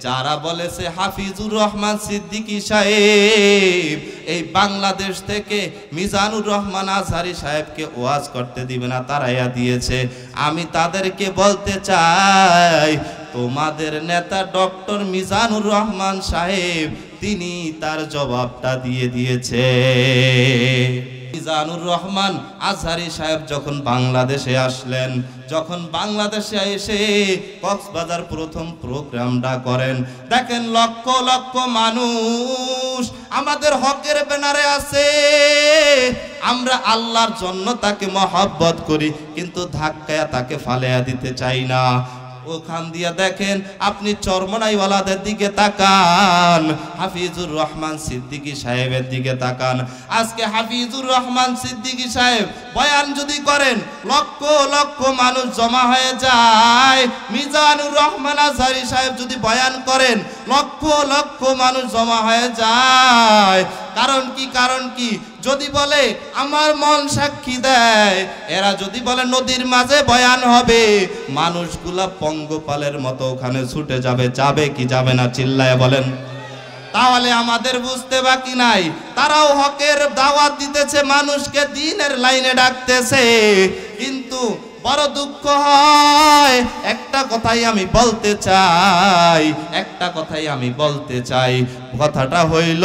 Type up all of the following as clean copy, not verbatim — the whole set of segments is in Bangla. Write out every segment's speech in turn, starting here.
যারা বলেছে হাফিজুর রহমান সিদ্দিকী সাহেব এই বাংলাদেশ থেকে মিজানুর রহমান আজহারী সাহেবকে ওয়াজ করতে দিবে না, তারাইয়া দিয়েছে। আমি তাদেরকে বলতে চাই, তোমাদের নেতা ডক্টর মিজানুর রহমান সাহেব তিনি তার জবাবটা দিয়ে দিয়েছে। মিজানুর রহমান আজহারী সাহেব যখন বাংলাদেশে আসলেন, যখন বাংলাদেশে এসে কক্সবাজার প্রথম প্রোগ্রামটা করেন, দেখেন লক্ষ লক্ষ মানুষ আমাদের হকের ব্যানারে আছে। আমরা আল্লাহর জন্য তাকে মহব্বত করি, কিন্তু ধাক্কায়া তাকে ফালাইয়া দিতে চাই না। ওখান দিয়ে দেখেন আপনি চরমনাইওয়ালাদের দিকে তাকান, হাফিজুর রহমান সিদ্দিকী সাহেবের দিকে তাকান। আজকে হাফিজুর রহমান সিদ্দিকী সাহেব বয়ান যদি করেন, লক্ষ লক্ষ মানুষ জমা হয়ে যায়। মিজানুর রহমান আজহারী সাহেব যদি বয়ান করেন, লক্ষ লক্ষ মানুষ জমা হয়ে যায়। কারণ কি? কারণ কি? যদি বলে আমার মন সাক্ষী দেয়, এরা যদি বলে নদীর মাঝে বয়ান হবে, মানুষগুলা পঙ্গপালের মতো ওখানে ছুটে যাবে। যাবে কি যাবে না? চিল্লায় বলেন। তাহলে আমাদের বুঝতে বাকি নাই, তারাও হকের দাওয়াত দিতেছে, মানুষকে দ্বীনের লাইনে ডাকতেছে। কিন্তু বড় দুঃখ হয়, একটা কথাই আমি বলতে চাই, একটা কথাই আমি বলতে চাই। কথাটা হইল,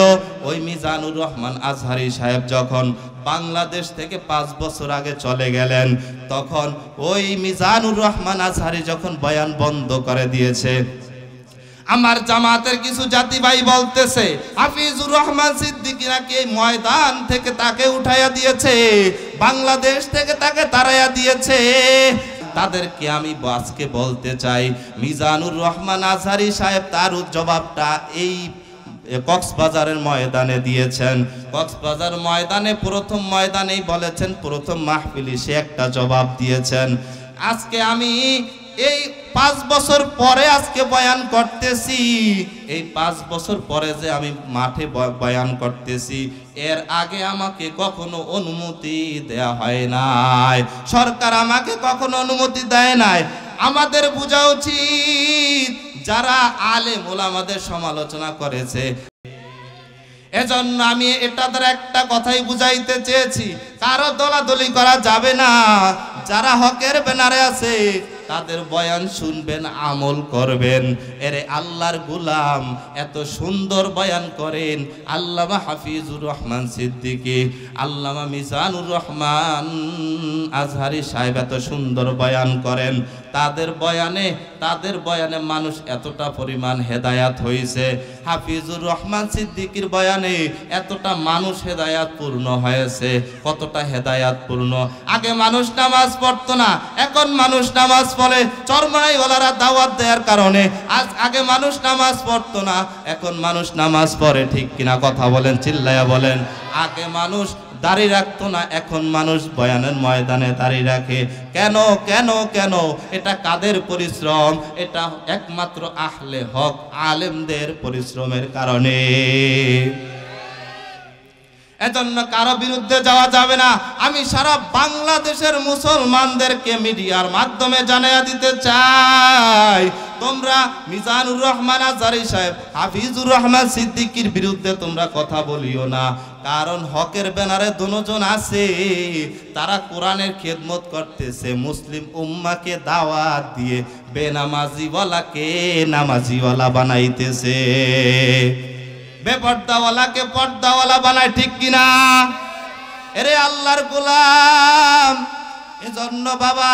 ওই মিজানুর রহমান আজহারী সাহেব যখন বাংলাদেশ থেকে 5 বছর আগে চলে গেলেন, তখন ওই মিজানুর রহমান আজহারী যখন বয়ান বন্ধ করে দিয়েছে, আমার জামাতের কিছু জাতি ভাই বলতেছে হাফিজুর রহমান সিদ্দিকী নাকি ময়দান থেকে তাকে উঠাইয়া দিয়েছে, বাংলাদেশ থেকে তাকে তাড়াইয়া দিয়েছে। তাদেরকে আমি আজকে বলতে চাই, মিজানুর রহমান আজহারী সাহেব তার জবাবটা এই কক্সবাজারের ময়দানে দিয়েছেন। কক্সবাজার ময়দানে প্রথম ময়দানেই বলেছেন, প্রথম মাহফিলে সে একটা জবাব দিয়েছেন। আজকে আমি এই 5 বছর পরে আজকে বয়ান করতেছি, এই 5 বছর পরে যে আমি মাঠে বয়ান করতেছি, এর আগে আমাকে কখনো অনুমতি দেয়া হয় নাই, সরকার আমাকে কখনো অনুমতি দেয় নাই। আমাদের বোঝা উচিত, যারা আলেম ওলামাদের সমালোচনা করেছে, এজন্য আমি এটা দ্বারা একটা কথাই বুঝাইতে চেয়েছি, কারো দলাদলি করা যাবে না। যারা হকের ব্যানারে আছে তাদের বয়ান শুনবেন, আমল করবেন। এরে আল্লাহর গোলাম এত সুন্দর বয়ান করেন, আল্লামা হাফিজুর রহমান সিদ্দিকী, আল্লামা মিজানুর রহমান আজহারী সাহেব এত সুন্দর বয়ান করেন। তাদের বয়ানে মানুষ এতটা পরিমাণ হেদায়াত হয়েছে, হাফিজুর রহমান সিদ্দিকীর বয়ানে এতটা মানুষ হেদায়াত পূর্ণ হয়েছে। কতটা হেদায়াত পূর্ণ! আগে মানুষ নামাজ পড়তো না, এখন মানুষ নামাজ পড়ে। চরমনাইওয়ালারা দাওয়াত দেওয়ার কারণে আগে মানুষ নামাজ পড়তো না, এখন মানুষ নামাজ পড়ে। ঠিক কিনা? কথা বলেন, চিল্লায়া বলেন। আগে মানুষ দাড়ি রাখতো না, এখন মানুষ বয়ানের ময়দানে দাড়ি রাখে। কেন কেন কেন? এটা কাদের পরিশ্রম? এটা একমাত্র আহলে হক আলেমদের পরিশ্রমের কারণে। এজন্য কারো বিরুদ্ধে যাওয়া যাবে না। আমি সারা বাংলাদেশের মুসলমানদেরকে মিডিয়ার মাধ্যমে জানিয়ে দিতে চাই, তোমরা মিজানুর রহমান আজহারী সাহেব, হাফিজুর রহমান সিদ্দিকীর বিরুদ্ধে তোমরা কথা বলিও না। কারণ হকের ব্যানারে দুজন আছে, তারা কোরআনের খেদমত করতেছে, মুসলিম উম্মাকে দাওয়াত দিয়ে বেনামাজিওয়ালাকে নামাজিওয়ালা বানাইতেছে, বেপর্দাওয়ালাকে পর্দাওয়ালা বানায়। ঠিক কিনা? এরে আল্লাহর গোলাম, এজন্য বাবা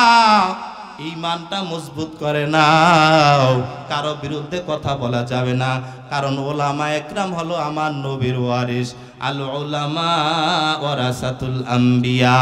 ঈমানটা মজবুত করে নাও। কারো বিরুদ্ধে কথা বলা যাবে না, কারণ ওলামা একরাম হলো আমার নবীর ওয়ারিস। আল উলামা ওয়ারাসাতুল আম্বিয়া।